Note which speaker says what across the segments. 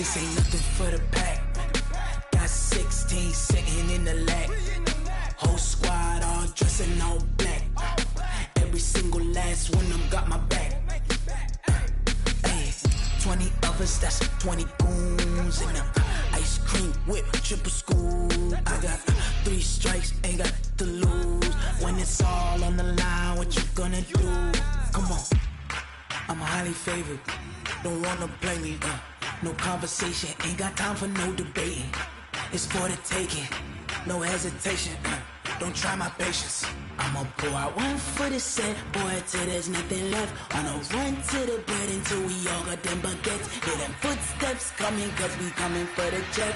Speaker 1: This ain't nothing for the pack. Got 16 sitting in the lap. Whole squad all dressing all black. Every single last one of them got my back. 20 of us, that's 20 goons in the ice cream whip, triple scoop. I got 3 strikes, ain't got to lose. When it's all on the line, what you gonna do? Come on, I'm highly favored. Don't wanna play me, no conversation, ain't got time for no debating. It's for the taking, no hesitation. Don't try my patience. I'ma pour out one for the set, boy, till there's nothing left. On a run to the bread until we all got them baguettes. Hear them footsteps coming, cause we coming for the jet.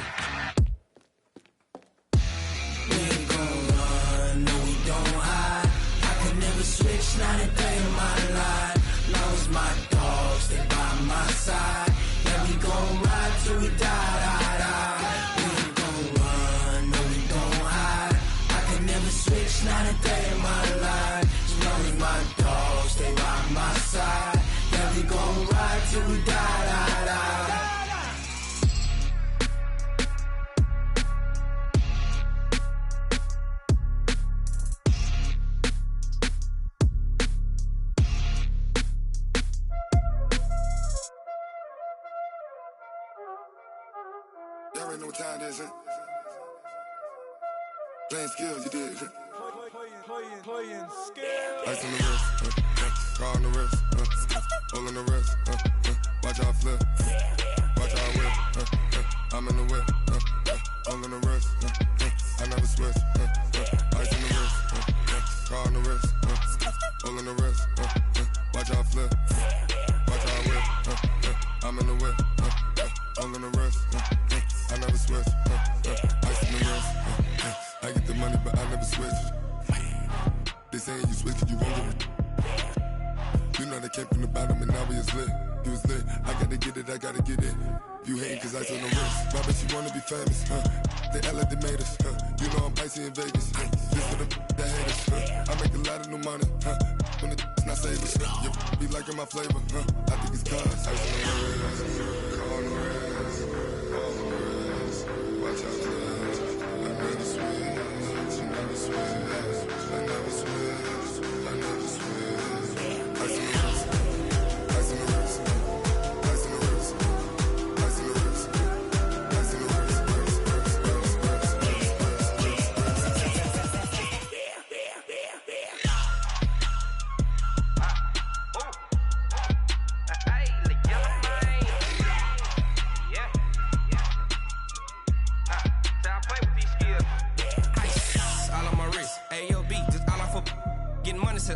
Speaker 1: We ain't gon' run, no we don't hide. I could never switch, not a day in my life. Long as my dogs stay by my side. Yeah, we gon' ride till we die, die, die. We ain't gon' run, no we don't hide. I could never switch, not a day in my life. As long as my dogs stay by my side. Yeah, we gon' ride till we die, die, die.
Speaker 2: Y'all already know what time it is, huh? Playing skills, you did.
Speaker 3: Playing skills.
Speaker 2: Ice on the wrist, car on the wrist, hole in the wrist, watch out flip, watch out whip, I'm in the whip, hole in the wrist, I never switch, ice on the wrist, car on the wrist, hole in the wrist, watch out flip, watch out whip, I'm in the whip, hole in the wrist, I never switch, ice on the wrist, I get the money but I never switch. They saying you switch cause you won't get it. You know they came from the bottom and now we is lit. You was lit, I gotta get it, I gotta get it. You hating cause ice on the wrist. Why bet you wanna be famous, They act like they made us, You know I'm icy in Vegas, This for the that hate us, I make a lot of new money, When the not savers, You be liking my flavor, I think it's cause ice on the wrist, car on the wrist, all the wrist. Watch out for this, I never switch, you never switch. I never switch, I never switch. Ice in the wrist, ice in the wrist, ice in the wrist, ice in the wrist, ice in the wrist,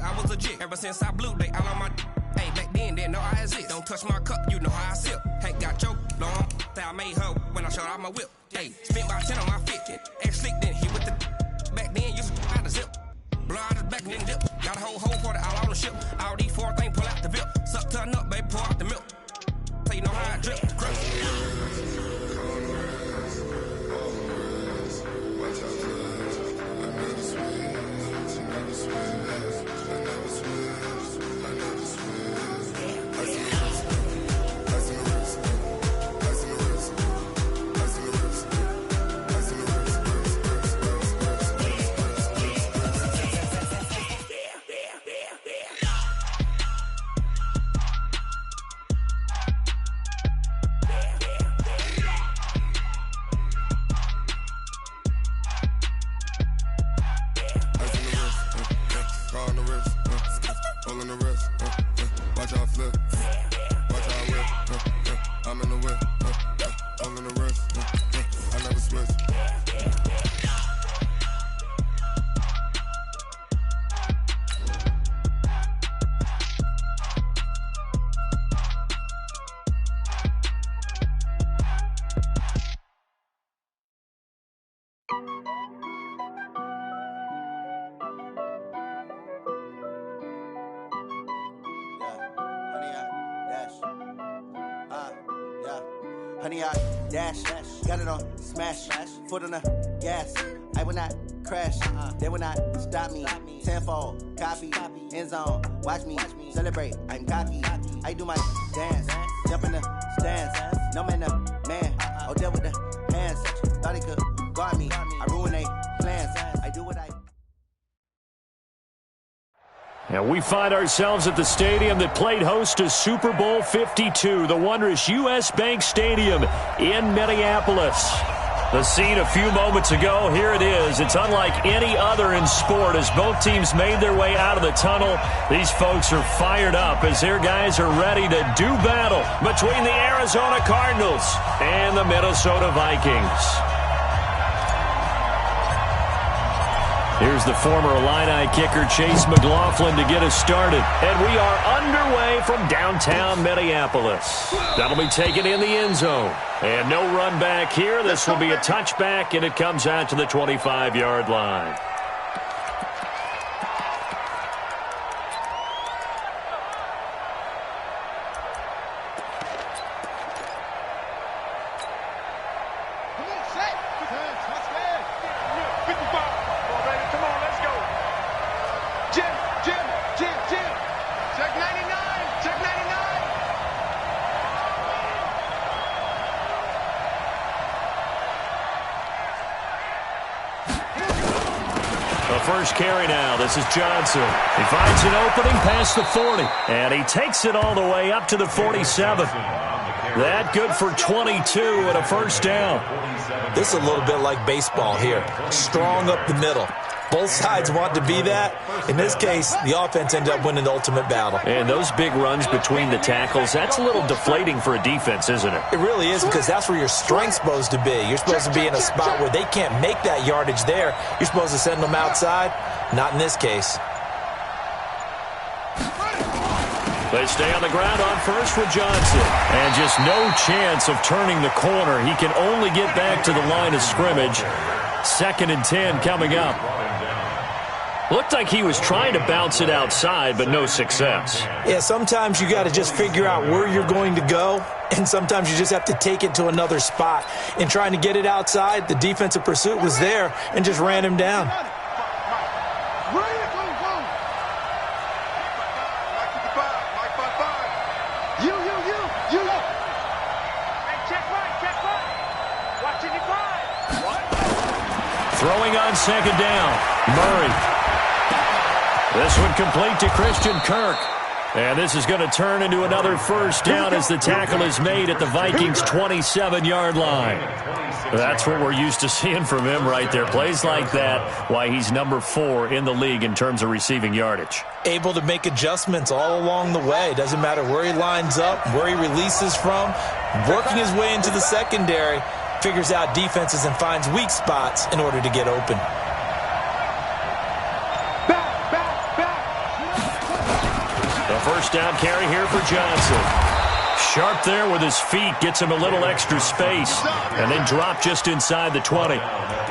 Speaker 4: I was legit. Ever since I blew, they all on my. Hey, back then, didn't know I exist. Don't touch my cup, you know how I sip. Hey, got choked long. I made her when I showed out my whip. Hey, spent about 10 on my fit. Act slick, then hit with the. Back then, used to out the zip. Blow out his back and then dip. Got a whole party all on the ship. All these 4 things pull out the VIP. Suck, turn up, baby, pour out the milk. So you know how I drip. Crush.
Speaker 2: Watch out for this. I never switch, you never switch. I never switch, I never switch. Ice in the wrist, ice in the wrist, ice in the wrist, ice in the wrist, ice in the wrist, hole in the wrist, watch out flip, watch out whip, I'm in the whip, hole in the wrist, I never switch.
Speaker 5: Honey, I dash, got it on smash, foot on the gas. I will not crash, they will not stop me. Tenfold, copy, end zone, watch me celebrate. I'm cocky, I do my dance, jump in the stands. No man, Oh, there with the hands. Thought he could guard me. I ruined they plans. I do what I...
Speaker 6: And we find ourselves at the stadium that played host to Super Bowl 52, the wondrous U.S. Bank Stadium in Minneapolis. The scene a few moments ago, here it is. It's unlike any other in sport as both teams made their way out of the tunnel. These folks are fired up as their guys are ready to do battle between the Arizona Cardinals and the Minnesota Vikings. Here's the former Illini kicker Chase McLaughlin to get us started. And we are underway from downtown Minneapolis. That'll be taken in the end zone. And no run back here. This will be a touchback, and it comes out to the 25-yard line. First carry now. This is Johnson. He finds an opening past the 40, and he takes it all the way up to the 47. That good for 22 and a first down.
Speaker 7: This is a little bit like baseball here. Strong up the middle. Both sides want to be that. In this case, the offense ended up winning the ultimate battle.
Speaker 6: And those big runs between the tackles, that's a little deflating for a defense, isn't it?
Speaker 7: It really is, because that's where your strength's supposed to be. You're supposed to be in a spot where they can't make that yardage there. You're supposed to send them outside. Not in this case.
Speaker 6: They stay on the ground on first with Johnson. And just no chance of turning the corner. He can only get back to the line of scrimmage. 2nd and 10 coming up. Looked like he was trying to bounce it outside, but no success.
Speaker 7: Yeah, sometimes you got to just figure out where you're going to go, and sometimes you just have to take it to another spot. In trying to get it outside, the defensive pursuit was there and just ran him down.
Speaker 6: Throwing on 2nd down, Murray. This one complete to Christian Kirk. And this is going to turn into another first down as the tackle is made at the Vikings' 27-yard line. That's what we're used to seeing from him right there. Plays like that, why he's number 4 in the league in terms of receiving yardage.
Speaker 7: Able to make adjustments all along the way. Doesn't matter where he lines up, where he releases from. Working his way into the secondary, figures out defenses and finds weak spots in order to get open.
Speaker 6: First down carry here for Johnson. Sharp there with his feet, gets him a little extra space, and then drop just inside the 20.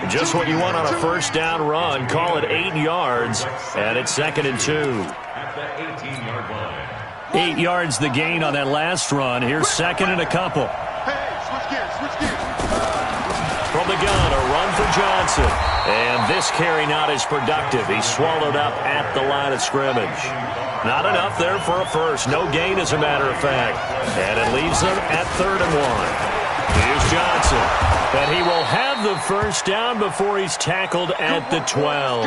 Speaker 6: Just what you want on a first down run. Call it 8 yards, and it's 2nd and 2. 8 yards the gain on that last run. Here's 2nd and a couple. From the gun, a run for Johnson. And this carry not as productive. He's swallowed up at the line of scrimmage. Not enough there for a first. No gain, as a matter of fact. And it leaves them at 3rd and 1. Here's Johnson. And he will have the first down before he's tackled at the 12.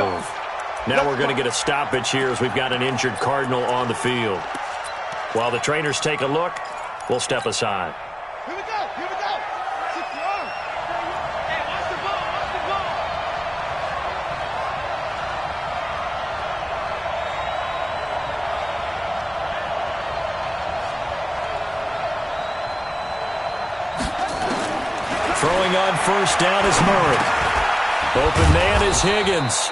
Speaker 6: Now we're going to get a stoppage here as we've got an injured Cardinal on the field. While the trainers take a look, we'll step aside.
Speaker 3: Here we go. Here we go. Hey, watch the ball. Watch the ball.
Speaker 6: Throwing on first down is Murray. Open man is Higgins.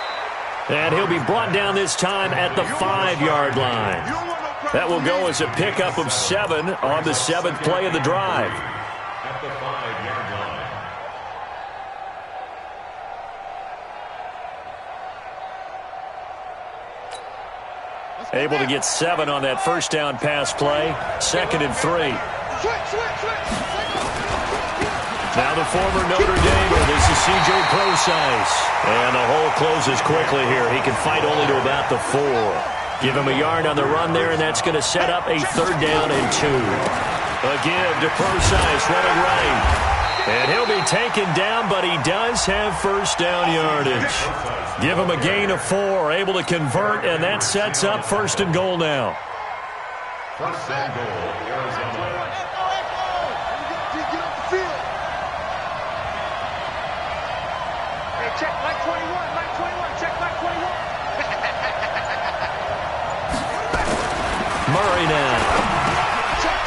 Speaker 6: And he'll be brought down this time at the 5-yard line. That will go as a pickup of 7 on the 7th play of the drive.
Speaker 8: At the 5-yard line.
Speaker 6: Able to get 7 on that first down pass play. 2nd and 3. Now the former Notre Damer. This is C.J. Procise. And the hole closes quickly here. He can fight only to about the 4. Give him a yard on the run there, and that's going to set up a 3rd down and 2. A give to Procise running right. And he'll be taken down, but he does have first down yardage. Give him a gain of 4, able to convert, and that sets up first and goal now.
Speaker 8: First and goal, Arizona.
Speaker 3: Get off the field. Hey, check Mike 21, Mike 21, check Mike 21.
Speaker 6: Murray now.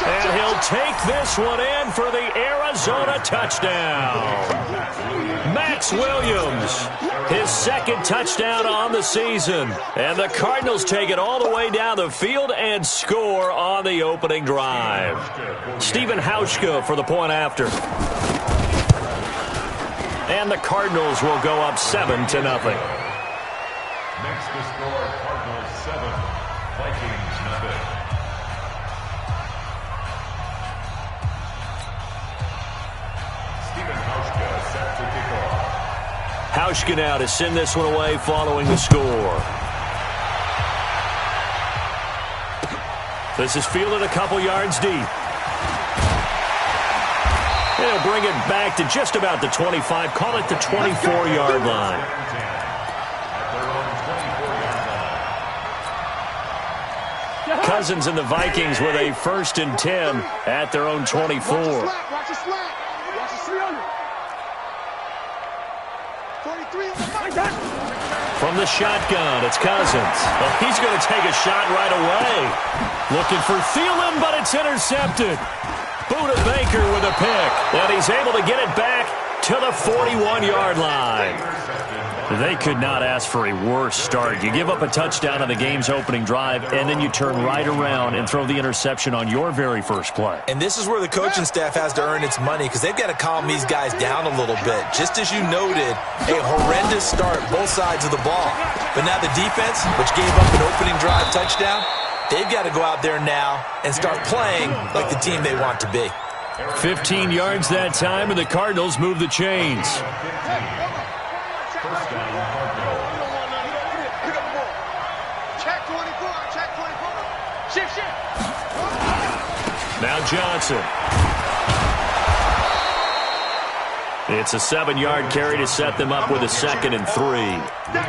Speaker 6: And he'll take this one in for the Arizona touchdown. Max Williams, his second touchdown on the season. And the Cardinals take it all the way down the field and score on the opening drive. Stephen Hauschka for the point after. And the Cardinals will go up 7-0.
Speaker 8: Next to score, Cardinals 7, Vikings nothing.
Speaker 6: Hauschka now to send this one away following the score. This is fielded a couple yards deep. He'll bring it back to just about the 25, call it the 24-yard line. Cousins and the Vikings with a 1st and 10 at their own 24.
Speaker 3: Watch the slack. Watch the 300. 43 on the mark.
Speaker 6: From the shotgun, it's Cousins. Well, he's going to take a shot right away. Looking for Thielen, but it's intercepted. Buda Baker with a pick. And he's able to get it back to the 41-yard line. They could not ask for a worse start. You give up a touchdown on the game's opening drive, and then you turn right around and throw the interception on your very first play.
Speaker 7: And this is where the coaching staff has to earn its money because they've got to calm these guys down a little bit. Just as you noted, a horrendous start both sides of the ball. But now the defense, which gave up an opening drive touchdown, they've got to go out there now and start playing like the team they want to be.
Speaker 6: 15 yards that time, and the Cardinals move the chains. Now Johnson. It's a 7-yard carry to set them up with a 2nd and 3.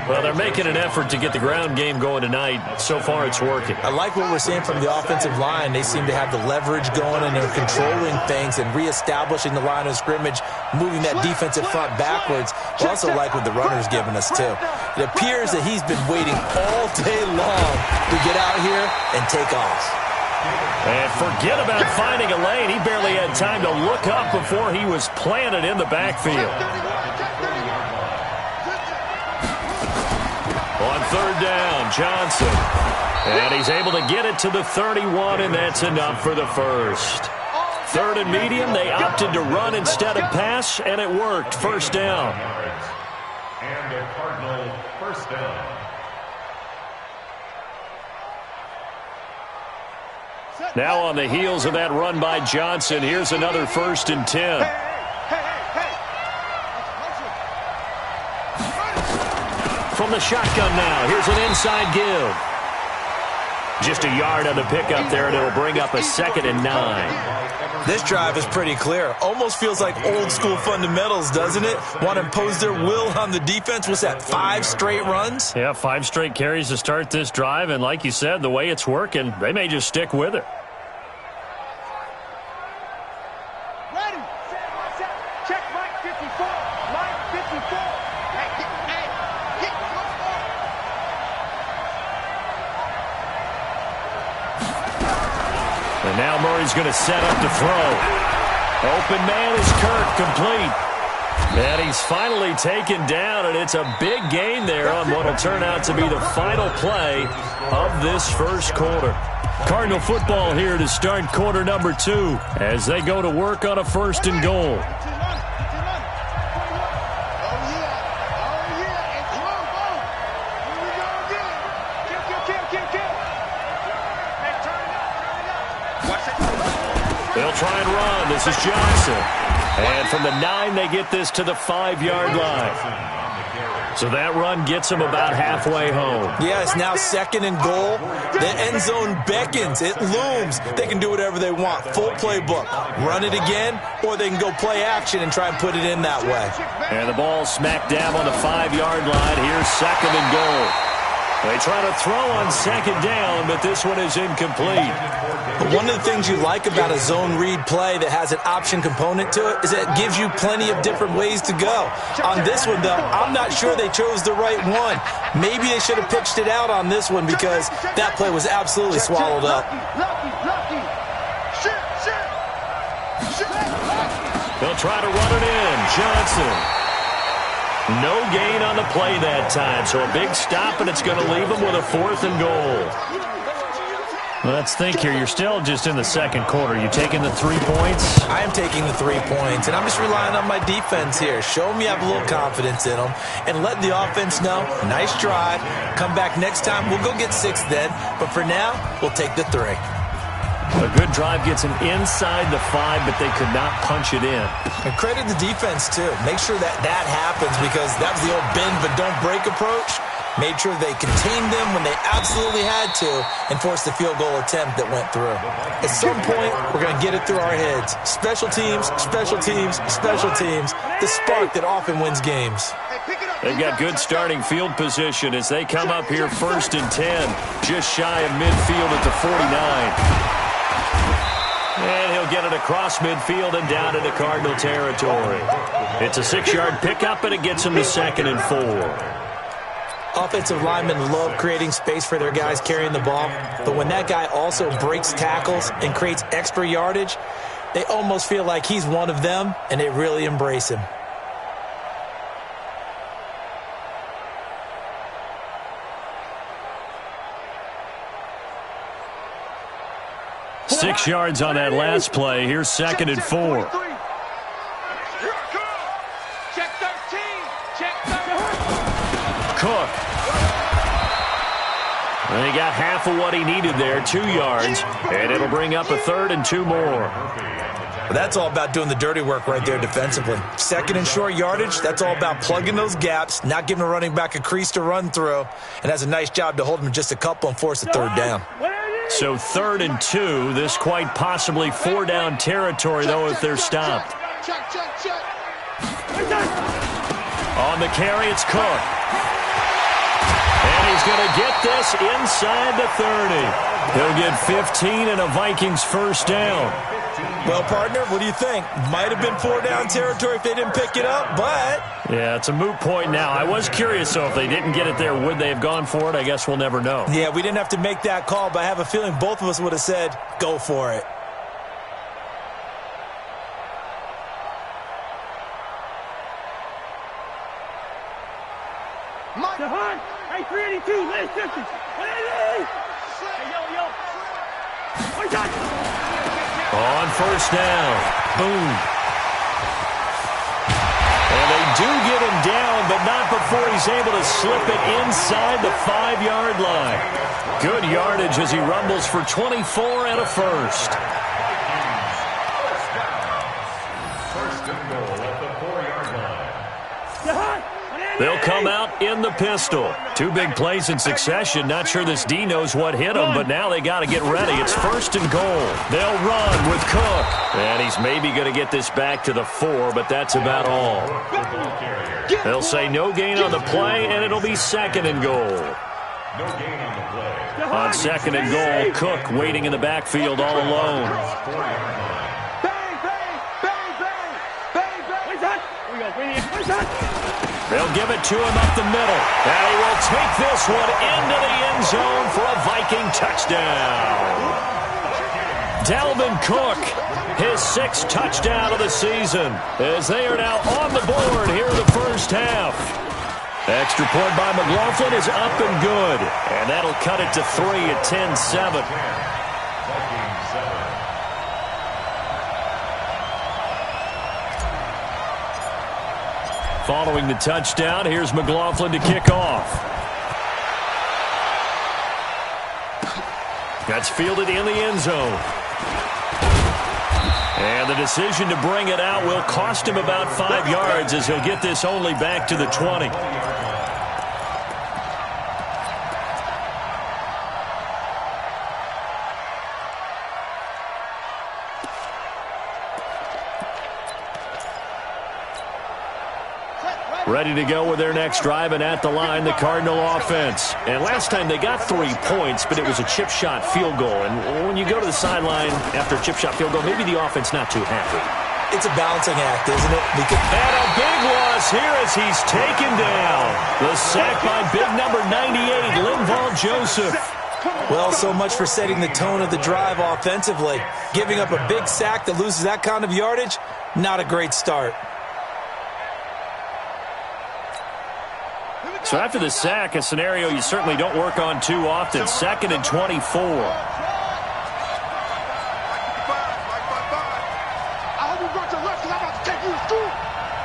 Speaker 6: Well, they're making an effort to get the ground game going tonight. So far, it's working.
Speaker 7: I like what we're seeing from the offensive line. They seem to have the leverage going, and they're controlling things and reestablishing the line of scrimmage, moving that defensive front backwards. I also like what the runner's giving us, too. It appears that he's been waiting all day long to get out here and take off.
Speaker 6: And forget about finding a lane. He barely had time to look up before he was planted in the backfield. On 3rd down, Johnson. And he's able to get it to the 31, and that's enough for the first. 3rd and medium, they opted to run instead of pass, and it worked. 1st down.
Speaker 8: And a Cardinal 1st down.
Speaker 6: Now on the heels of that run by Johnson, here's another 1st and 10. From the shotgun now, here's an inside give. Just a yard on the pickup there, and it'll bring up a 2nd and 9.
Speaker 7: This drive is pretty clear. Almost feels like old-school fundamentals, doesn't it? Want to impose their will on the defense. What's that, 5 straight runs?
Speaker 6: Yeah, 5 straight carries to start this drive, and like you said, the way it's working, they may just stick with it.
Speaker 3: Ready. Check Mike 54. Mike 54.
Speaker 6: And now Murray's going to set up to throw. Open man is Kirk, complete. And he's finally taken down, and it's a big gain there on what will turn out to be the final play of this first quarter. Cardinal football here to start quarter number 2 as they go to work on a 1st and goal. They'll try and run. This is Johnson. And from the 9, they get this to the 5-yard line. So that run gets them about halfway home.
Speaker 7: Yeah, it's now 2nd and goal. The end zone beckons. It looms. They can do whatever they want. Full playbook. Run it again, or they can go play action and try and put it in that way.
Speaker 6: And the ball smack dab on the 5-yard line. Here's 2nd and goal. They try to throw on 2nd down, but this one is incomplete.
Speaker 7: But one of the things you like about a zone read play that has an option component to it is that it gives you plenty of different ways to go. On this one, though, I'm not sure they chose the right one. Maybe they should have pitched it out on this one because that play was absolutely swallowed up.
Speaker 6: They'll try to run it in. Johnson. No gain on the play that time, so a big stop, and it's going to leave them with a 4th and goal.
Speaker 9: Let's think here. You're still just in the 2nd quarter. You taking the 3 points?
Speaker 7: I am taking the 3 points, and I'm just relying on my defense here. Show me I have a little confidence in them, and let the offense know, nice drive. Come back next time. We'll go get 6 then, but for now, we'll take the 3.
Speaker 6: A good drive gets them inside the 5, but they could not punch it in.
Speaker 7: And credit the defense, too. Make sure that happens because that was the old bend but don't break approach. Made sure they contained them when they absolutely had to and forced the field goal attempt that went through. At some point, we're going to get it through our heads. Special teams, special teams, special teams. The spark that often wins games.
Speaker 6: They've got good starting field position as they come up here 1st and 10, just shy of midfield at the 49. And he'll get it across midfield and down into Cardinal territory. It's a 6-yard pickup, and it gets him to 2nd and 4.
Speaker 7: Offensive linemen love creating space for their guys carrying the ball, but when that guy also breaks tackles and creates extra yardage, they almost feel like he's one of them, and they really embrace him.
Speaker 6: Six yards on that last play. Here's 2nd and 4.
Speaker 3: Check 13. Check 13.
Speaker 6: Cook. And he got half of what he needed there, 2 yards, and it'll bring up a 3rd and 2 more.
Speaker 7: That's all about doing the dirty work right there defensively. 2nd and short yardage, that's all about plugging those gaps, not giving a running back a crease to run through, and has a nice job to hold him just a couple and force a 3rd down.
Speaker 6: So 3rd and 2, this quite possibly 4-down territory, though, if they're stopped. On the carry, it's Cook. And he's going to get this inside the 30. He'll get 15 and a Vikings 1st down.
Speaker 7: Well, partner, what do you think? Might have been 4-down territory if they didn't pick it up, but...
Speaker 6: Yeah, it's a moot point now. I was curious, so if they didn't get it there, would they have gone for it? I guess we'll never know.
Speaker 7: Yeah, we didn't have to make that call, but I have a feeling both of us would have said, go for it.
Speaker 3: Hey, 382, last distance. Hey, yo.
Speaker 6: On 1st down. Boom. And they do get him down, but not before he's able to slip it inside the 5-yard line. Good yardage as he rumbles for 24 and a 1st.
Speaker 8: 1st and goal at the 4-yard line.
Speaker 6: They'll come out in the pistol. 2 big plays in succession. Not sure this D knows what hit him, but now they got to get ready. It's 1st and goal. They'll run with Cook. And he's maybe going to get this back to the 4, but that's about all. They'll say no gain on the play, and it'll be 2nd and goal.
Speaker 8: No gain on the play.
Speaker 6: On 2nd and goal, Cook waiting in the backfield all alone. They'll give it to him up the middle. And he will take this one into the end zone for a Viking touchdown. Dalvin Cook, his 6th touchdown of the season, as they are now on the board here in the 1st half. Extra point by McLaughlin is up and good. And that'll cut it to 3 at 10-7. Following the touchdown, here's McLaughlin to kick off. That's fielded in the end zone. And the decision to bring it out will cost him about 5 yards as he'll get this only back to the 20. Ready to go with their next drive, and at the line, the Cardinal offense. And last time they got 3 points, but it was a chip shot field goal. And when you go to the sideline after a chip shot field goal, maybe the offense not too happy.
Speaker 7: It's a balancing act, isn't it?
Speaker 6: And a big loss here as he's taken down. The sack by big number 98, Linval Joseph.
Speaker 7: Well, so much for setting the tone of the drive offensively. Giving up a big sack that loses that kind of yardage, not a great start.
Speaker 6: So after the sack, a scenario you certainly don't work on too often. 2nd and 24.
Speaker 3: I hope you brought your left because I'm about to take you to school.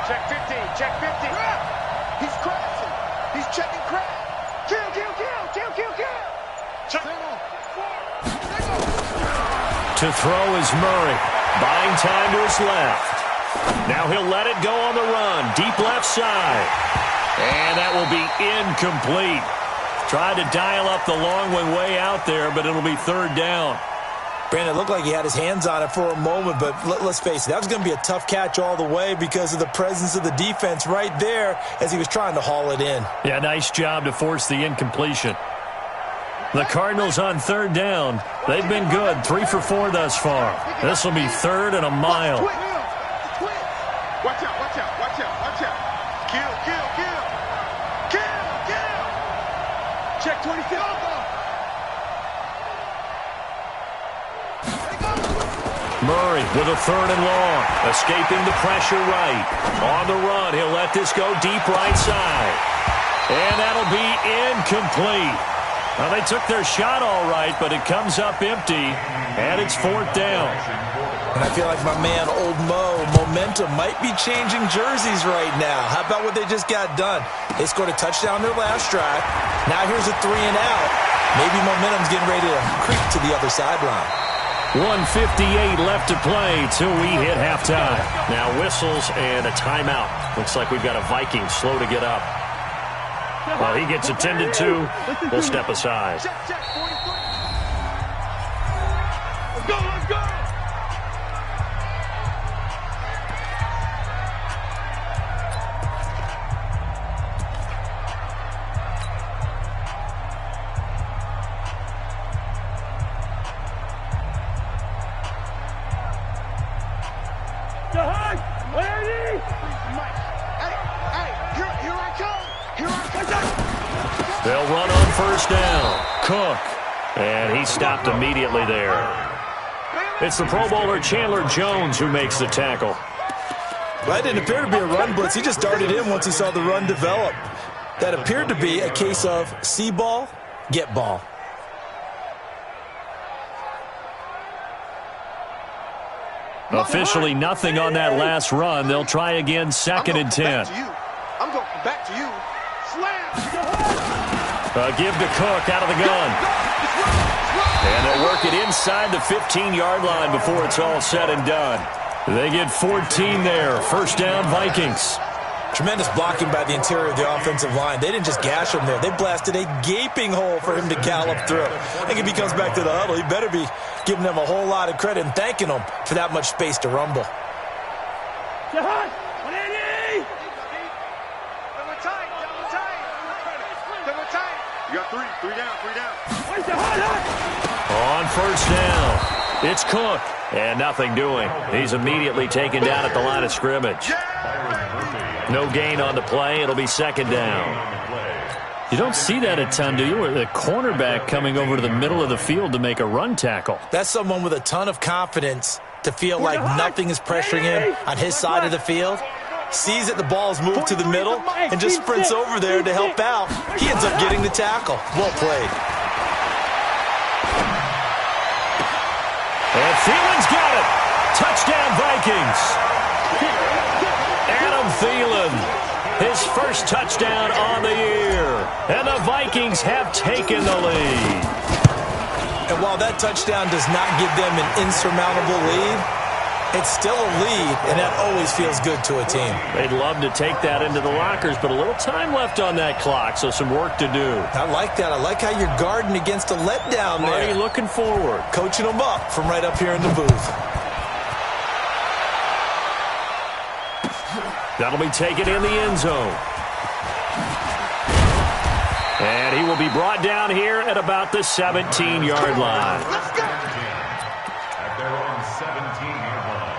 Speaker 3: Check 15, check 15. He's crashing. He's checking crash. Kill. Check.
Speaker 6: To throw is Murray. Buying time to his left. Now he'll let it go on the run. Deep left side. And that will be incomplete. Tried to dial up the long one way out there, but it'll be 3rd down.
Speaker 7: Brandon, it looked like he had his hands on it for a moment, but let's face it, that was going to be a tough catch all the way because of the presence of the defense right there as he was trying to haul it in.
Speaker 6: Yeah, nice job to force the incompletion. The Cardinals on 3rd down. They've been good, 3 for 4 thus far. This will be 3rd and a mile.
Speaker 3: Watch out. Kill. Check 27.
Speaker 6: Murray with a 3rd and long. Escaping the pressure right. On the run, he'll let this go deep right side. And that'll be incomplete. Well, they took their shot all right, but it comes up empty, and it's 4th down.
Speaker 7: And I feel like my man, Old Mo, momentum might be changing jerseys right now. How about what they just got done? They scored a touchdown their last drive. Now here's a 3 and out. Maybe momentum's getting ready to creep to the other sideline.
Speaker 6: 1:58 left to play till we hit halftime. Now whistles and a timeout. Looks like we've got a Viking slow to get up. While he gets attended to, we'll step aside.
Speaker 3: Let's go.
Speaker 6: They'll run on 1st down. Cook. And he stopped immediately there. It's the Pro Bowler Chandler Jones who makes the tackle.
Speaker 7: Well, it didn't appear to be a run blitz. He just darted in once he saw the run develop. That appeared to be a case of see ball, get ball.
Speaker 6: Officially nothing on that last run. They'll try again 2nd and 10.
Speaker 3: I'm going back to you. Slam.
Speaker 6: Give to Cook out of the gun. And they'll work it inside the 15-yard line before it's all said and done. They get 14 there. 1st down, Vikings.
Speaker 7: Tremendous blocking by the interior of the offensive line. They didn't just gash him there. They blasted a gaping hole for him to gallop through. I think if he comes back to the huddle, he better be giving them a whole lot of credit and thanking them for that much space to rumble.
Speaker 3: You got three down.
Speaker 6: On 1st down, it's Cook. And nothing doing. He's immediately taken down at the line of scrimmage. No gain on the play. It'll be 2nd down. You don't see that a ton, do you? Where the cornerback coming over to the middle of the field to make a run tackle.
Speaker 7: That's someone with a ton of confidence to feel like nothing is pressuring him on his side of the field. Sees that the ball's moved to the middle and just sprints over there to help out. He ends up getting the tackle. Well played.
Speaker 6: And Thielen's got it. Touchdown, Vikings. Adam Thielen, his first touchdown on the year. And the Vikings have taken the lead.
Speaker 7: And while that touchdown does not give them an insurmountable lead, It's still a lead, and that always feels good to a team.
Speaker 6: They'd love to take that into the lockers, but a little time left on that clock, so some work to do.
Speaker 7: I like that. I like how you're guarding against a letdown there.
Speaker 6: Marty looking forward.
Speaker 7: Coaching them up from right up here in the booth.
Speaker 6: That'll be taken in the end zone. And he will be brought down here at about the 17-yard line.
Speaker 8: Let's go. At their own 17-yard line.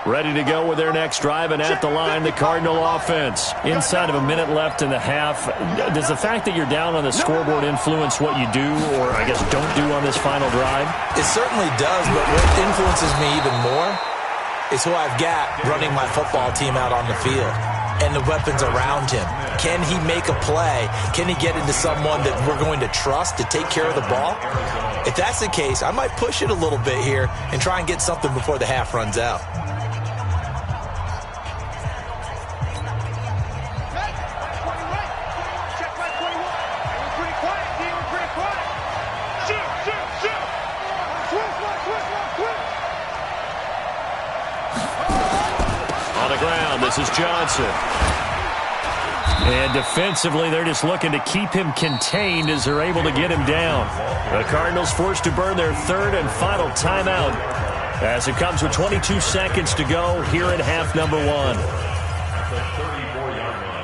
Speaker 6: Ready to go with their next drive, and at the line, the Cardinal offense. Inside of a minute left in the half, does the fact that you're down on the scoreboard influence what you do, or I guess don't do on this final drive?
Speaker 7: It certainly does, but what influences me even more is who I've got running my football team out on the field and the weapons around him. Can he make a play? Can he get into someone that we're going to trust to take care of the ball? If that's the case, I might push it a little bit here and try and get something before the half runs out.
Speaker 6: This is Johnson. And defensively, they're just looking to keep him contained as they're able to get him down. The Cardinals forced to burn their third and final timeout as it comes with 22 seconds to go here in half number one.
Speaker 8: At the 34-yard line.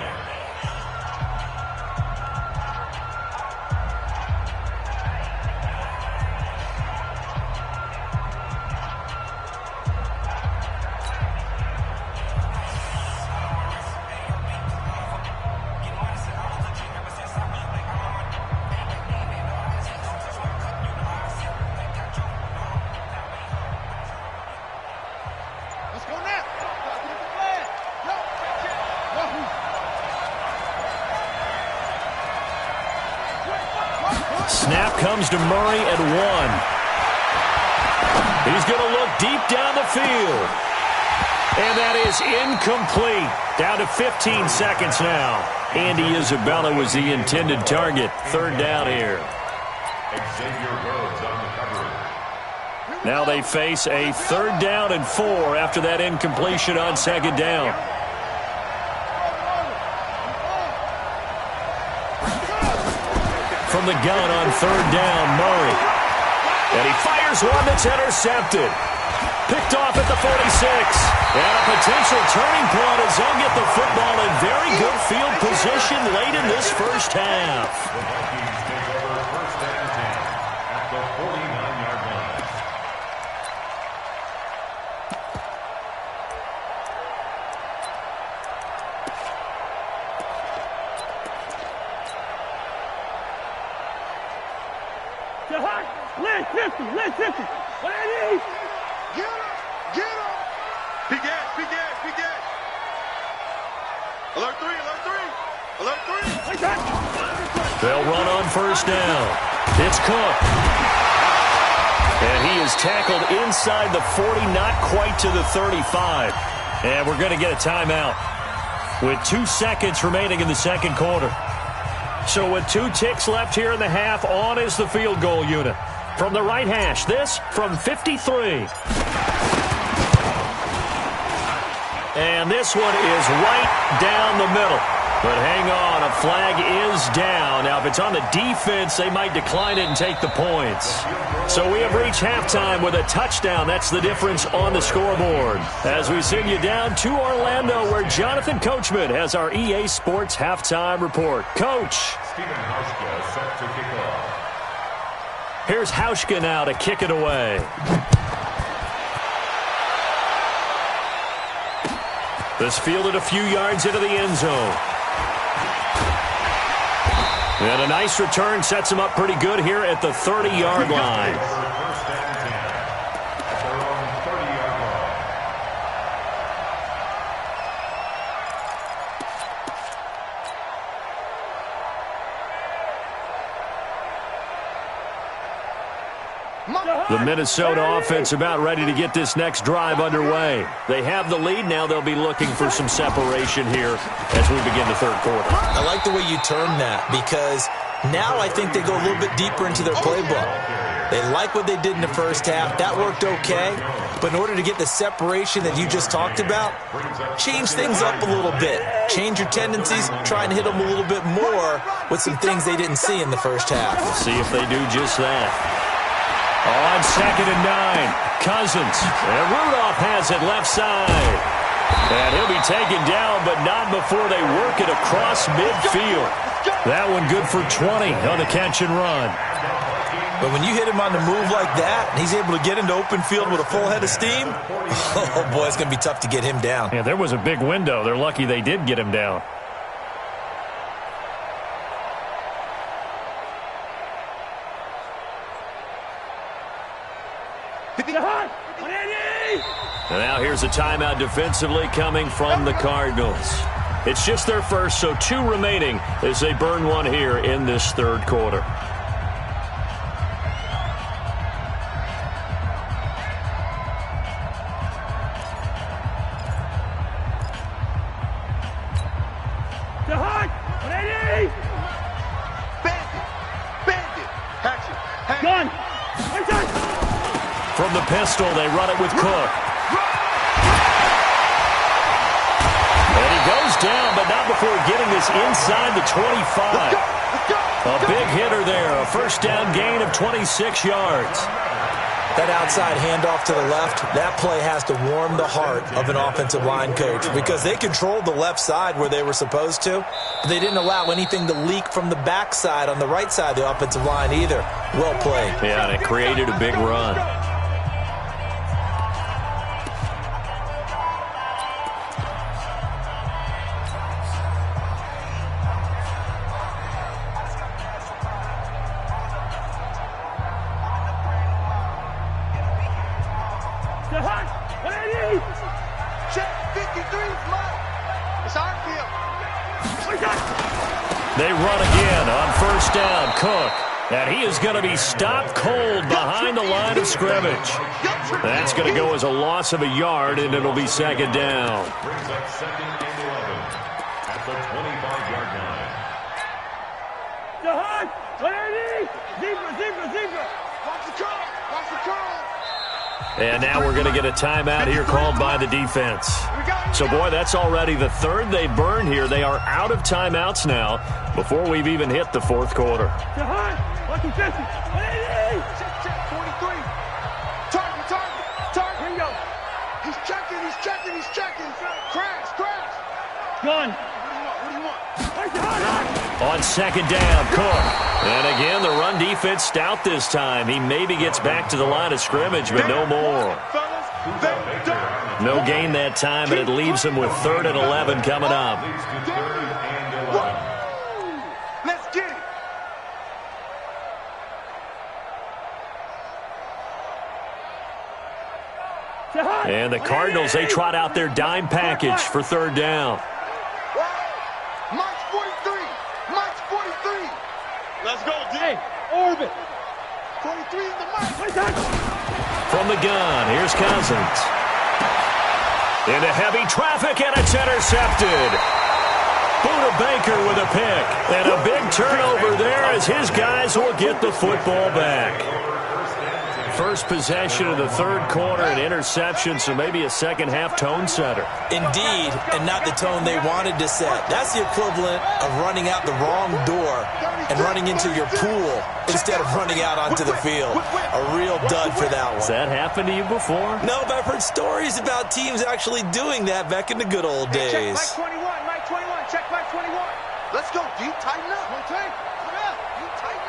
Speaker 6: Snap comes to Murray at 1. He's going to look deep down the field. And that is incomplete. Down to 15 seconds now. Andy Isabella was the intended target. Third down here.
Speaker 8: Xavier Rhodes on the coverage.
Speaker 6: Now they face a 3rd down and 4 after that incompletion on 2nd down. From the gun on 3rd down, Murray. And he fires one that's intercepted. Picked off at the 46. And a potential turning point as they'll get the football in very good field position late in this first half.
Speaker 8: The Vikings take over 1st and 10 at the 49-yard line.
Speaker 3: Listen. What I need? Get him. Big gas. Alert 3.
Speaker 6: They'll run on 1st down. It's Cook. And he is tackled inside the 40, not quite to the 35. And we're going to get a timeout with 2 seconds remaining in the 2nd quarter. So with 2 ticks left here in the half, on is the field goal unit. From the right hash, this from 53. And this one is right down the middle. But hang on, a flag is down. Now, if it's on the defense, they might decline it and take the points. So we have reached halftime with a touchdown. That's the difference on the scoreboard. As we send you down to Orlando, where Jonathan Coachman has our EA Sports halftime report. Coach.
Speaker 8: Stephen Hauschka set to kick off.
Speaker 6: Here's Hauschka now to kick it away. This fielded a few yards into the end zone. And a nice return sets him up pretty good here at the 30-yard line.
Speaker 8: First and 10 at their own 30-yard line.
Speaker 6: The Minnesota offense about ready to get this next drive underway. They have the lead. Now they'll be looking for some separation here as we begin the third quarter.
Speaker 7: I like the way you term that because now I think they go a little bit deeper into their playbook. They like what they did in the first half. That worked okay. But in order to get the separation that you just talked about, change things up a little bit. Change your tendencies. Try and hit them a little bit more with some things they didn't see in the first half.
Speaker 6: We'll see if they do just that. On 2nd and 9, Cousins. And Rudolph has it left side. And he'll be taken down, but not before they work it across midfield. That one good for 20 on the catch and run.
Speaker 7: But when you hit him on the move like that, and he's able to get into open field with a full head of steam, oh, boy, it's going to be tough to get him down.
Speaker 6: Yeah, there was a big window. They're lucky they did get him down. And now here's a timeout defensively coming from the Cardinals. It's just their first, so 2 remaining as they burn one here in this third quarter. From the pistol, they run it with Cook. And he goes down, but not before getting this inside the 25. A big hitter there, a first down gain of 26 yards.
Speaker 7: That outside handoff to the left, that play has to warm the heart of an offensive line coach because they controlled the left side where they were supposed to, but they didn't allow anything to leak from the backside on the right side of the offensive line either. Well played.
Speaker 6: Yeah, and it created a big run. They run again on first down. Cook. And he is going to be stopped cold behind the line of scrimmage. That's going to go as a loss of a yard, and it'll be second down.
Speaker 8: Brings up 2nd and 11 at the 25-yard line.
Speaker 3: Watch the curl. Watch the curl.
Speaker 6: And now we're going to get a timeout here called by the defense. So, boy, that's already the third they burned here. They are out of timeouts now before we've even hit the fourth quarter.
Speaker 3: Check, 23. Target. Here we go. He's checking. Crash. Gun. What do you want?
Speaker 6: On second down, Cook. And again, the run defense stout this time. He maybe gets back to the line of scrimmage, but no more. No gain that time, and it leaves him with 3rd and 11 coming up.
Speaker 3: Let's get it.
Speaker 6: And the Cardinals, they trot out their dime package for 3rd down.
Speaker 3: March 43. Let's go, D. Hey, orbit. 43 is the mark.
Speaker 6: From the gun, here's Cousins. Into heavy traffic, and it's intercepted. Buda Baker with a pick. And a big turnover there as his guys will get the football back. First possession of the third quarter, an interception, so maybe a second-half tone setter.
Speaker 7: Indeed, and not the tone they wanted to set. That's the equivalent of running out the wrong door and running into your pool instead of running out onto the field. A real dud for that one.
Speaker 6: Has that happened to you before?
Speaker 7: No, but I've heard stories about teams actually doing that back in the good old days.
Speaker 3: Check Mike 21. Check Mike 21. Let's go, D. Tighten up. You tighten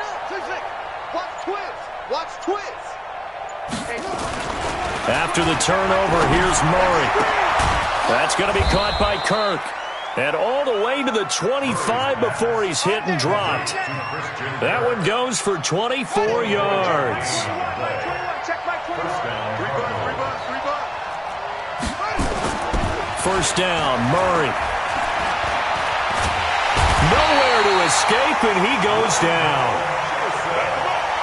Speaker 3: up. Watch Twiz.
Speaker 6: After the turnover, here's Murray. That's going to be caught by Kirk. And all the way to the 25 before he's hit and dropped. That one goes for 24 yards. First down, Murray. Nowhere to escape, and he goes down.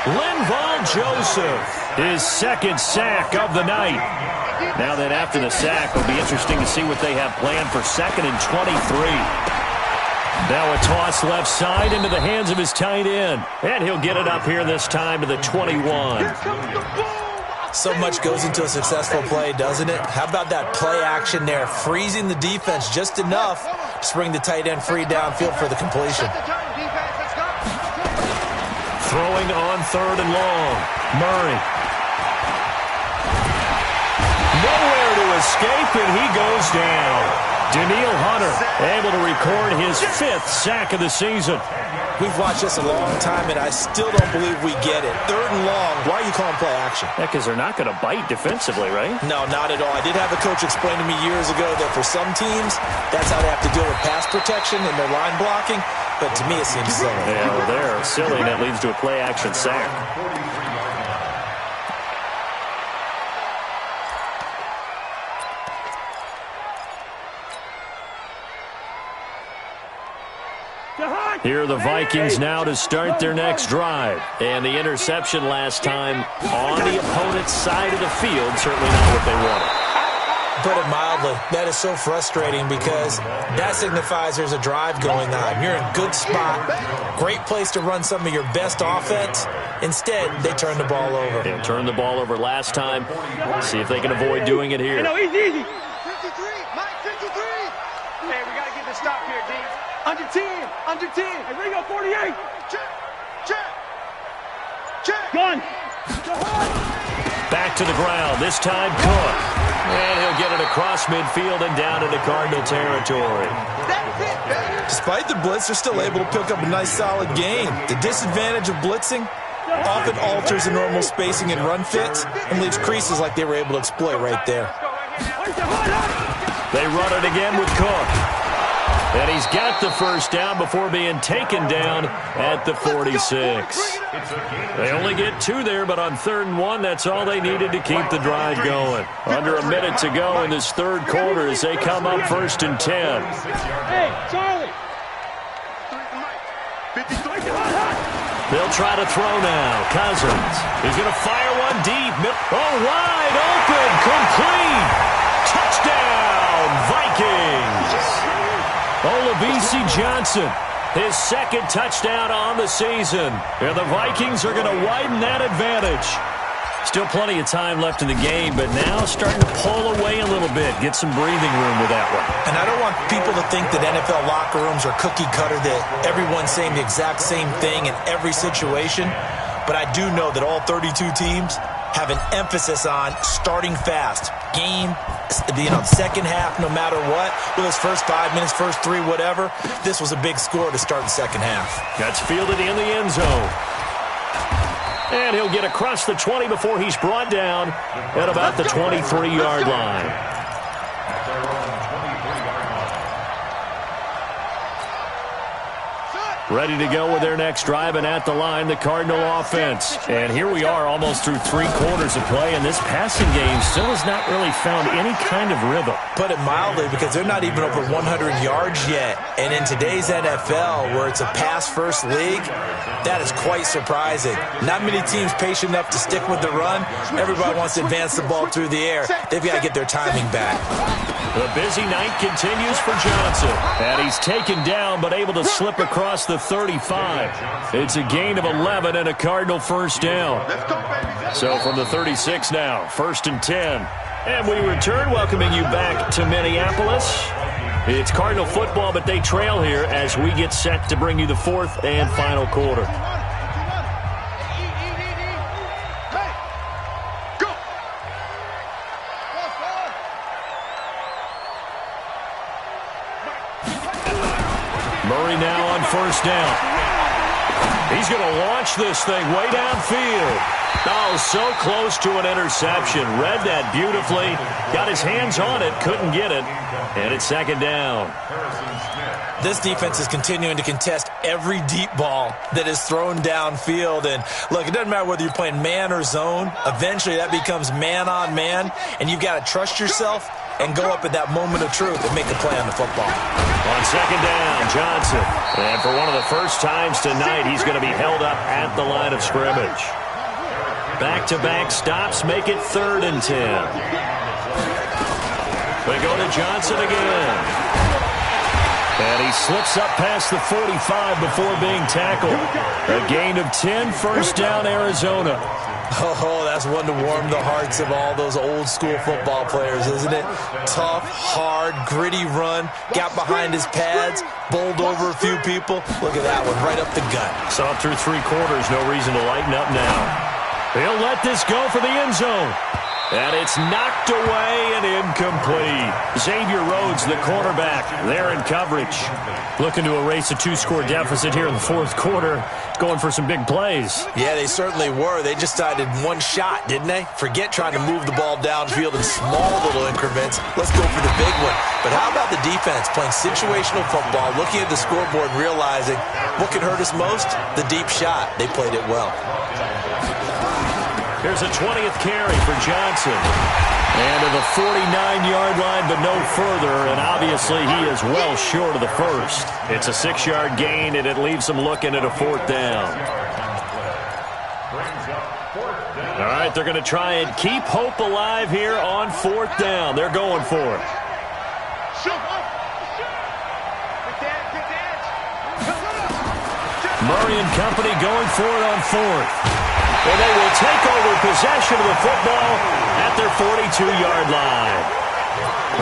Speaker 6: Linval Joseph, his second sack of the night. Now then, after the sack, it'll be interesting to see what they have planned for 2nd and 23. Now a toss left side into the hands of his tight end. And he'll get it up here this time to the 21.
Speaker 7: So much goes into a successful play, doesn't it? How about that play action there, freezing the defense just enough to bring the tight end free downfield for the completion.
Speaker 6: Throwing on 3rd and long. Murray. Nowhere to escape, and he goes down. Daniil Hunter able to record his 5th sack of the season.
Speaker 7: We've watched this a long time, and I still don't believe we get it. 3rd and long, why are you calling play action?
Speaker 6: Yeah, because they're not going to bite defensively, right?
Speaker 7: No, not at all. I did have a coach explain to me years ago that for some teams, that's how they have to deal with pass protection and their line blocking, but to me it seems silly.
Speaker 6: Yeah, well, they're silly, and that leads to a play action sack. Here are the Vikings now to start their next drive. And the interception last time on the opponent's side of the field, certainly not what they wanted.
Speaker 7: Put it mildly, that is so frustrating because that signifies there's a drive going on. You're in a good spot, great place to run some of your best offense. Instead, they turn the ball over.
Speaker 6: They turned the ball over last time. See if they can avoid doing it here.
Speaker 3: No, easy. 53, Mike, 53. Hey, we got to get the stop here, D. Under 10. Hey, Ringo, 48. Check. Gun.
Speaker 6: Back to the ground, this time Cook. And he'll get it across midfield and down into Cardinal territory.
Speaker 3: That's it, baby.
Speaker 7: Despite the blitz, they're still able to pick up a nice solid gain. The disadvantage of blitzing often alters the normal spacing and run fits and leaves creases like they were able to exploit right there.
Speaker 6: They run it again with Cook. And he's got the first down before being taken down at the 46. They only get 2 there, but on 3rd and 1, that's all they needed to keep the drive going. Under a minute to go in this 3rd quarter as they come up 1st and 10.
Speaker 3: Hey, Charlie.
Speaker 6: They'll try to throw now. Cousins. He's going to fire one deep. Oh, wide open. Complete. Touchdown, Vikings. Olabisi Johnson, his 2nd touchdown on the season. And the Vikings are going to widen that advantage. Still plenty of time left in the game, but now starting to pull away a little bit, get some breathing room with that one.
Speaker 7: And I don't want people to think that NFL locker rooms are cookie cutter, that everyone's saying the exact same thing in every situation. But I do know that all 32 teams have an emphasis on starting fast. Game, second half, no matter what. With his first 5 minutes, first 3, whatever. This was a big score to start the second half.
Speaker 6: That's fielded in the end zone. And he'll get across the 20 before he's brought down at about the 23-yard line. Ready to go with their next drive, and at the line, the Cardinal offense. And here we are almost through 3 quarters of play, and this passing game still has not really found any kind of rhythm.
Speaker 7: Put it mildly, because they're not even over 100 yards yet. And in today's NFL, where it's a pass-first league, that is quite surprising. Not many teams patient enough to stick with the run. Everybody wants to advance the ball through the air. They've got to get their timing back.
Speaker 6: The busy night continues for Johnson. And he's taken down, but able to slip across the 35. It's a gain of 11 and a Cardinal first down. So from the 36 now, 1st and 10. And we return, welcoming you back to Minneapolis. It's Cardinal football, but they trail here as we get set to bring you the 4th and final quarter. Murray now on first down. He's going to launch this thing way downfield. Oh, so close to an interception. Read that beautifully. Got his hands on it, couldn't get it. And it's 2nd down.
Speaker 7: This defense is continuing to contest every deep ball that is thrown downfield. And look, it doesn't matter whether you're playing man or zone. Eventually that becomes man on man. And you've got to trust yourself and go up at that moment of truth and make a play on the football.
Speaker 6: On second down, Johnson. And for one of the first times tonight, he's going to be held up at the line of scrimmage. Back-to-back stops make it 3rd and 10. They go to Johnson again. And he slips up past the 45 before being tackled. A gain of 10, first down, Arizona.
Speaker 7: Oh, that's one to warm the hearts of all those old-school football players, isn't it? Tough, hard, gritty run. Got behind his pads, bowled over a few people. Look at that one, right up the gut.
Speaker 6: Saw through 3 quarters, no reason to lighten up now. He'll let this go for the end zone. And it's knocked away and incomplete. Xavier Rhodes, the quarterback, there in coverage. Looking to erase a 2-score deficit here in the 4th quarter. Going for some big plays.
Speaker 7: Yeah, they certainly were. They just decided one shot, didn't they? Forget trying to move the ball downfield in small little increments. Let's go for the big one. But how about the defense playing situational football, looking at the scoreboard and realizing what can hurt us most? The deep shot. They played it well.
Speaker 6: Here's a 20th carry for Johnson. And to the 49-yard line, but no further. And obviously, he is well short of the first. It's a 6-yard gain, and it leaves him looking at a 4th down. All right, they're going to try and keep hope alive here on 4th down. They're going for it. Murray and company going for it on 4th. And they will take over possession of the football at their 42-yard line.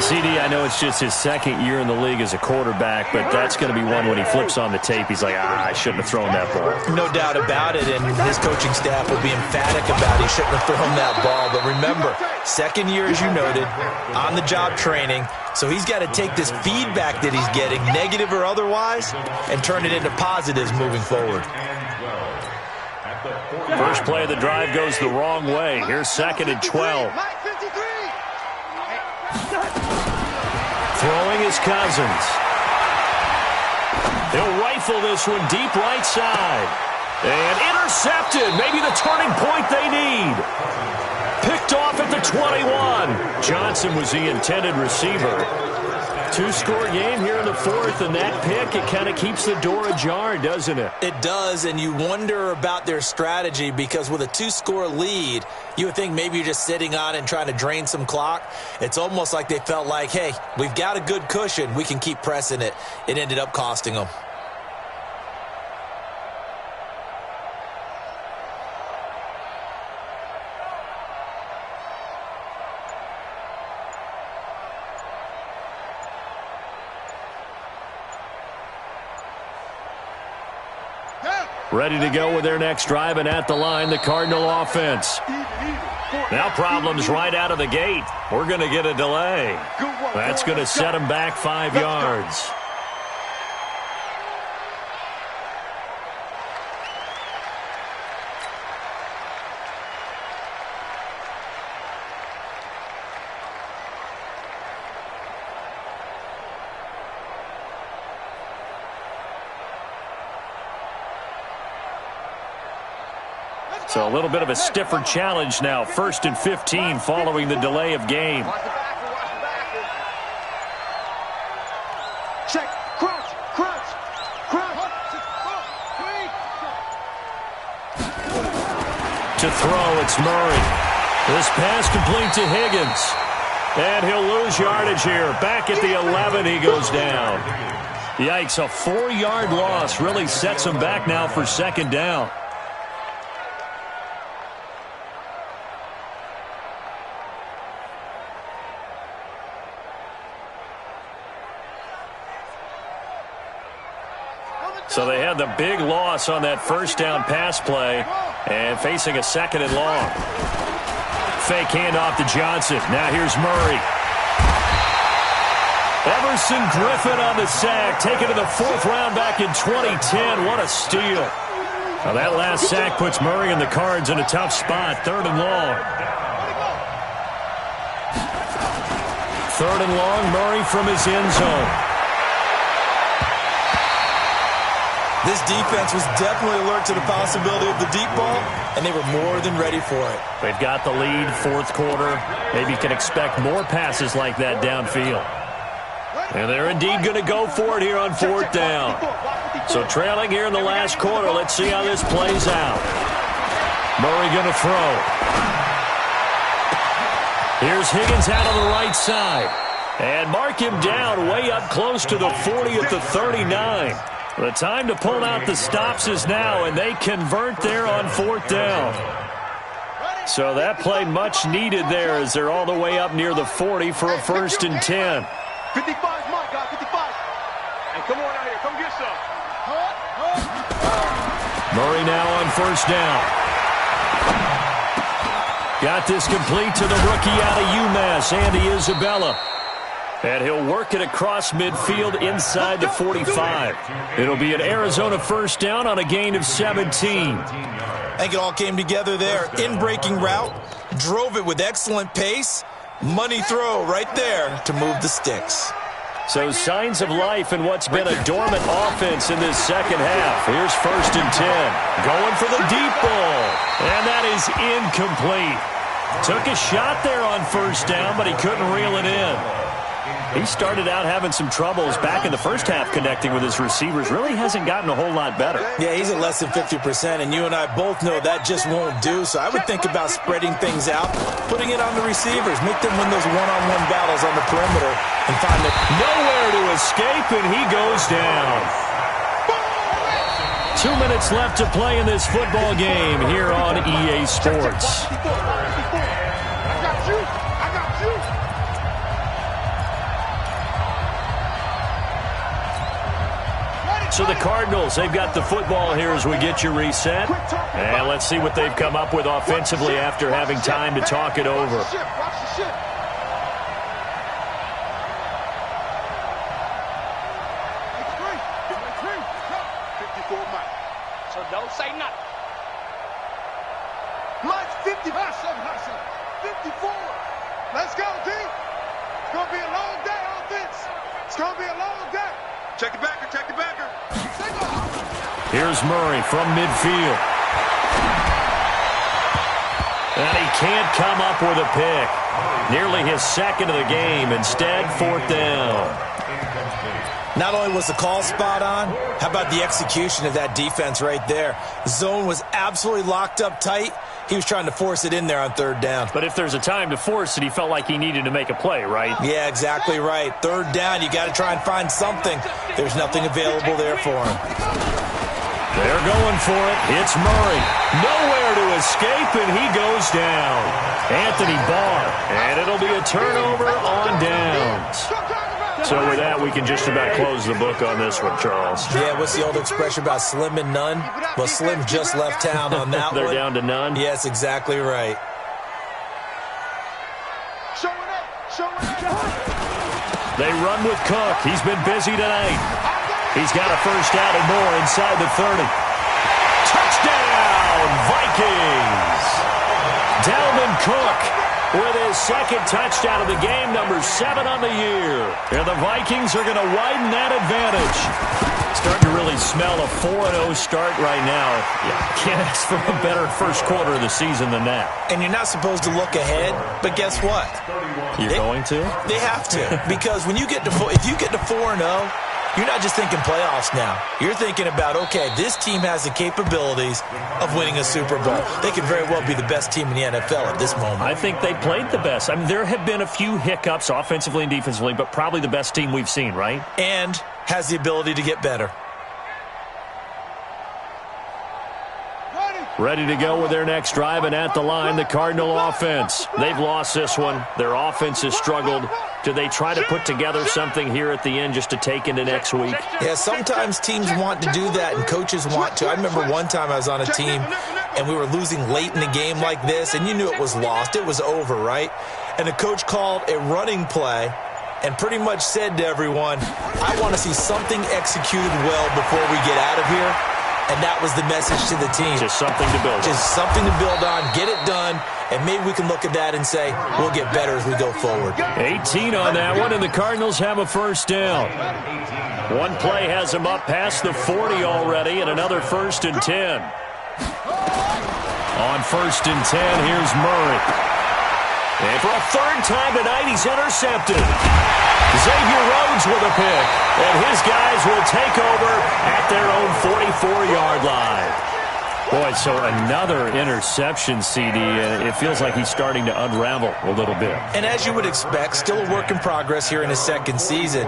Speaker 6: CD, I know it's just his 2nd year in the league as a quarterback, but that's going to be one when he flips on the tape, he's like, I shouldn't have thrown that ball.
Speaker 7: No doubt about it, and his coaching staff will be emphatic about he shouldn't have thrown that ball. But remember, 2nd year, as you noted, on-the-job training, so he's got to take this feedback that he's getting, negative or otherwise, and turn it into positives moving forward.
Speaker 6: First play of the drive goes the wrong way. Here's 2nd and 12. Throwing is Cousins. He'll rifle this one deep right side. And intercepted. Maybe the turning point they need. Picked off at the 21. Johnson was the intended receiver. 2-score game here in the 4th, and that pick, it kind of keeps the door ajar, doesn't it?
Speaker 7: It does, and you wonder about their strategy because with a 2-score lead, you would think maybe you're just sitting on it and trying to drain some clock. It's almost like they felt like, hey, we've got a good cushion. We can keep pressing it. It ended up costing them.
Speaker 6: Ready to go with their next drive, and at the line, the Cardinal offense. Now problems right out of the gate. We're going to get a delay. That's going to set them back 5 yards. So a little bit of a stiffer challenge now. 1st and 15 following the delay of game.
Speaker 3: Check, crunch, crunch, crunch.
Speaker 6: To throw, it's Murray. This pass complete to Higgins. And he'll lose yardage here. Back at the 11, he goes down. Yikes, a 4-yard loss really sets him back now for 2nd down. So they had the big loss on that 1st down pass play and facing a 2nd and long. Fake handoff to Johnson. Now here's Murray. Everson Griffin on the sack. Taken to the 4th round back in 2010. What a steal. Now that last sack puts Murray and the Cards in a tough spot. 3rd and long. 3rd and long. Murray from his end zone.
Speaker 7: This defense was definitely alert to the possibility of the deep ball, and they were more than ready for it.
Speaker 9: They've got the lead, fourth quarter. Maybe you can expect more passes like that downfield. And they're indeed going to go for it here on fourth down. So trailing here in the last quarter. Let's see how this plays out. Murray going to throw. Here's Higgins out on the right side. And mark him down way up close to the 40 at the 39. The time to pull out the stops is now, and they convert there on fourth down. So that play much needed there as they're all the way up near the 40 for a 1st and 10.
Speaker 3: 55 is my guy, 55. Hey, come on out here. Come get some.
Speaker 9: Murray now on 1st down. Got this complete to the rookie out of UMass, Andy Isabella. And he'll work it across midfield inside the 45. It'll be an Arizona 1st down on a gain of 17.
Speaker 7: I think it all came together there. In-breaking route, drove it with excellent pace. Money throw right there to move the sticks.
Speaker 9: So signs of life in what's been a dormant offense in this second half. Here's 1st and 10. Going for the deep ball. And that is incomplete. Took a shot there on 1st down, but he couldn't reel it in. He started out having some troubles back in the first half connecting with his receivers. Really hasn't gotten a whole lot better.
Speaker 7: Yeah, he's at less than 50%, and you and I both know that just won't do. So I would think about spreading things out, putting it on the receivers, make them win those one-on-one battles on the perimeter, and find it.
Speaker 9: Nowhere to escape, and he goes down. 2 minutes left to play in this football game here on EA Sports. So the Cardinals, they've got the football here as we get you reset. And let's see what they've come up with offensively after having time to talk it over.
Speaker 3: So don't say nothing. Mike's 50. 54. Let's go, D. It's going to be a long day, offense. It's going to be a long day. Check the backer, check the backer.
Speaker 9: Here's Murray from midfield. And he can't come up with a pick. Nearly his second of the game. Instead, 4th down.
Speaker 7: Not only was the call spot on, how about the execution of that defense right there? Zone was absolutely locked up tight. He was trying to force it in there on 3rd down.
Speaker 9: But if there's a time to force it, he felt like he needed to make a play, right?
Speaker 7: Yeah, exactly right. 3rd down, you got to try and find something. There's nothing available there for him.
Speaker 9: They're going for it. It's Murray. Nowhere to escape, and he goes down. Anthony Barr. And it'll be a turnover on downs. So with that, we can just about close the book on this one, Charles.
Speaker 7: Yeah, what's the old expression about slim and none? Well, Slim just left town on that
Speaker 9: They're
Speaker 7: one.
Speaker 9: down to none?
Speaker 7: Yes, exactly right.
Speaker 9: They run with Cook. He's been busy tonight. He's got a 1st down and more inside the 30. Touchdown, Vikings! Dalvin Cook with his 2nd touchdown of the game, number 7 on the year. And the Vikings are going to widen that advantage. Starting to really smell a 4-0 start right now. Can't ask for a better first quarter of the season than that.
Speaker 7: And you're not supposed to look ahead, but guess what?
Speaker 9: You're going to?
Speaker 7: They have to. Because when you get to if you get to 4-0, you're not just thinking playoffs now. You're thinking about, okay, this team has the capabilities of winning a Super Bowl. They could very well be the best team in the NFL at this moment.
Speaker 9: I think they played the best. I mean, there have been a few hiccups offensively and defensively, but probably the best team we've seen, right?
Speaker 7: And has the ability to get better.
Speaker 9: Ready to go with their next drive, and at the line, the Cardinal offense. They've lost this one. Their offense has struggled. Do they try to put together something here at the end just to take into next week?
Speaker 7: Yeah, sometimes teams want to do that, and coaches want to. I remember one time I was on a team, and we were losing late in the game like this, and you knew it was lost. It was over, right? And the coach called a running play and pretty much said to everyone, I want to see something executed well before we get out of here. And that was the message to the team.
Speaker 9: Just something to build on.
Speaker 7: Just something to build on, get it done, and maybe we can look at that and say, we'll get better as we go forward.
Speaker 9: 18 on that one, and the Cardinals have a first down. One play has them up past the 40 already, and another 1st and 10. On 1st and 10, here's Murray. And for a 3rd time tonight, he's intercepted. Xavier Rhodes with a pick, and his guys will take over at their own 44-yard line. Boy, so another interception, CD, and it feels like he's starting to unravel a little bit.
Speaker 7: And as you would expect, still a work in progress here in his 2nd season.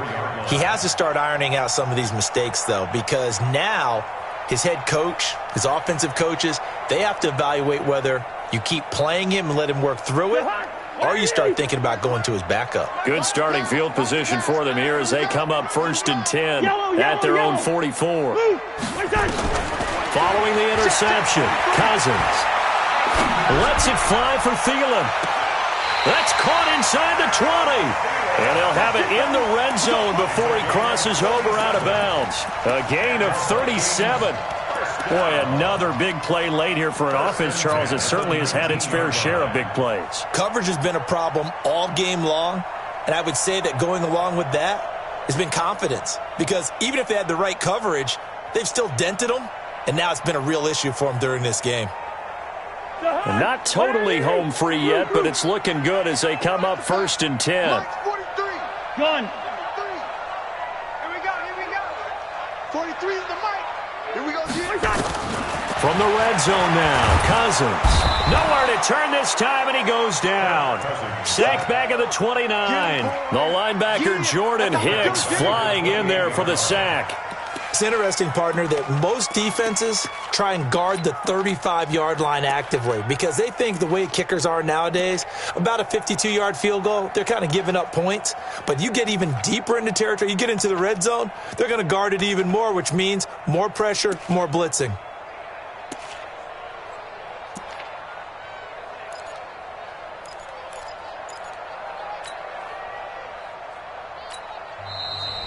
Speaker 7: He has to start ironing out some of these mistakes, though, because now his head coach, his offensive coaches, they have to evaluate whether you keep playing him and let him work through it, or you start thinking about going to his backup.
Speaker 9: Good starting field position for them here as they come up 1st and 10 at their own 44. Following the interception, Cousins lets it fly for Thielen. That's caught inside the 20. And he'll have it in the red zone before he crosses over out of bounds. A gain of 37. Boy, another big play late here for an offense, Charles, that certainly has had its fair share of big plays.
Speaker 7: Coverage has been a problem all game long, and I would say that going along with that has been confidence. Because even if they had the right coverage, they've still dented them, and now it's been a real issue for them during this game.
Speaker 9: And not totally home free yet, but it's looking good as they come up 1st and 10.
Speaker 3: 43.
Speaker 10: Gun.
Speaker 3: 43. Here we go. 43 is the mic. Here we go, Jim.
Speaker 9: From the red zone now, Cousins. Nowhere to turn this time, and he goes down. Sacked back at the 29. The linebacker, Jordan Hicks, flying in there for the sack.
Speaker 7: It's interesting, partner, that most defenses try and guard the 35-yard line actively because they think the way kickers are nowadays, about a 52-yard field goal, they're kind of giving up points. But you get even deeper into territory, you get into the red zone, they're going to guard it even more, which means more pressure, more blitzing.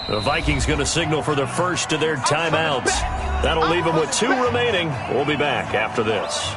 Speaker 9: The Vikings going to signal for the first of their timeouts. That'll leave them with 2 remaining. We'll be back after this.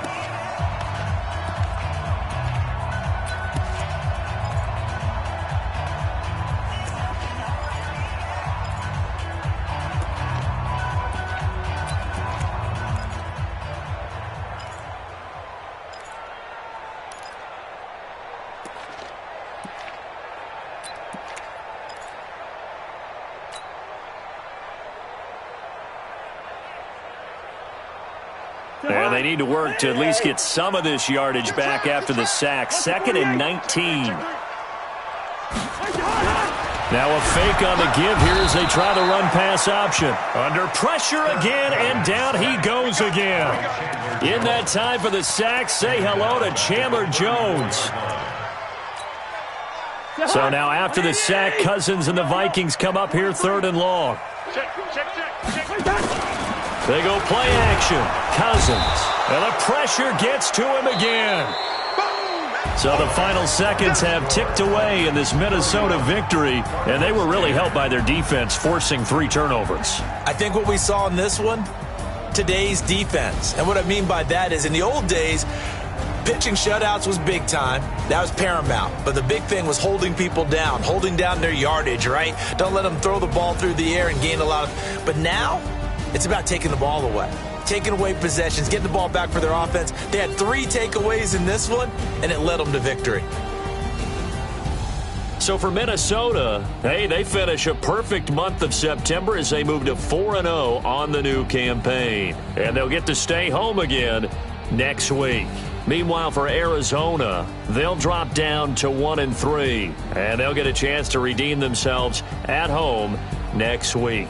Speaker 9: And they need to work to at least get some of this yardage back after the sack. 2nd and 19. Now a fake on the give here as they try the run-pass option. Under pressure again, and down he goes again. In that time for the sack, say hello to Chandler Jones. So now after the sack, Cousins and the Vikings come up here 3rd and long. They go play action. Cousins. And the pressure gets to him again. So the final seconds have ticked away in this Minnesota victory, and they were really helped by their defense, forcing 3 turnovers.
Speaker 7: I think what we saw in this one, today's defense. And what I mean by that is in the old days, pitching shutouts was big time. That was paramount. But the big thing was holding people down, holding down their yardage, right? Don't let them throw the ball through the air and gain a lot of... But now, it's about taking the ball away. Taking away possessions, getting the ball back for their offense. They had 3 takeaways in this one, and it led them to victory.
Speaker 9: So for Minnesota, hey, they finish a perfect month of September as they move to 4-0 on the new campaign. And they'll get to stay home again next week. Meanwhile, for Arizona, they'll drop down to 1-3, and they'll get a chance to redeem themselves at home next week.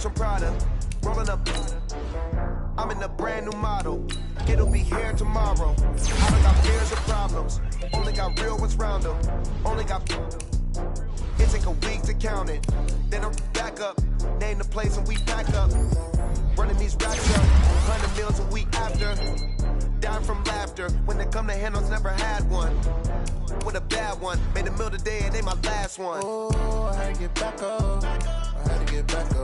Speaker 10: from Prada, rolling up. I'm in a brand new model. It'll be here tomorrow. I don't got fears or problems. Only got real ones round them. Only got. It take a week to count it. Then I'm back up. Name the place and we pack up. Running these racks up. 100 meals a week after. Dying from laughter. When they come to handles, never had one. With a bad one. Made a meal today and they my last one.
Speaker 11: Oh, I had to get back up. I had to get back up.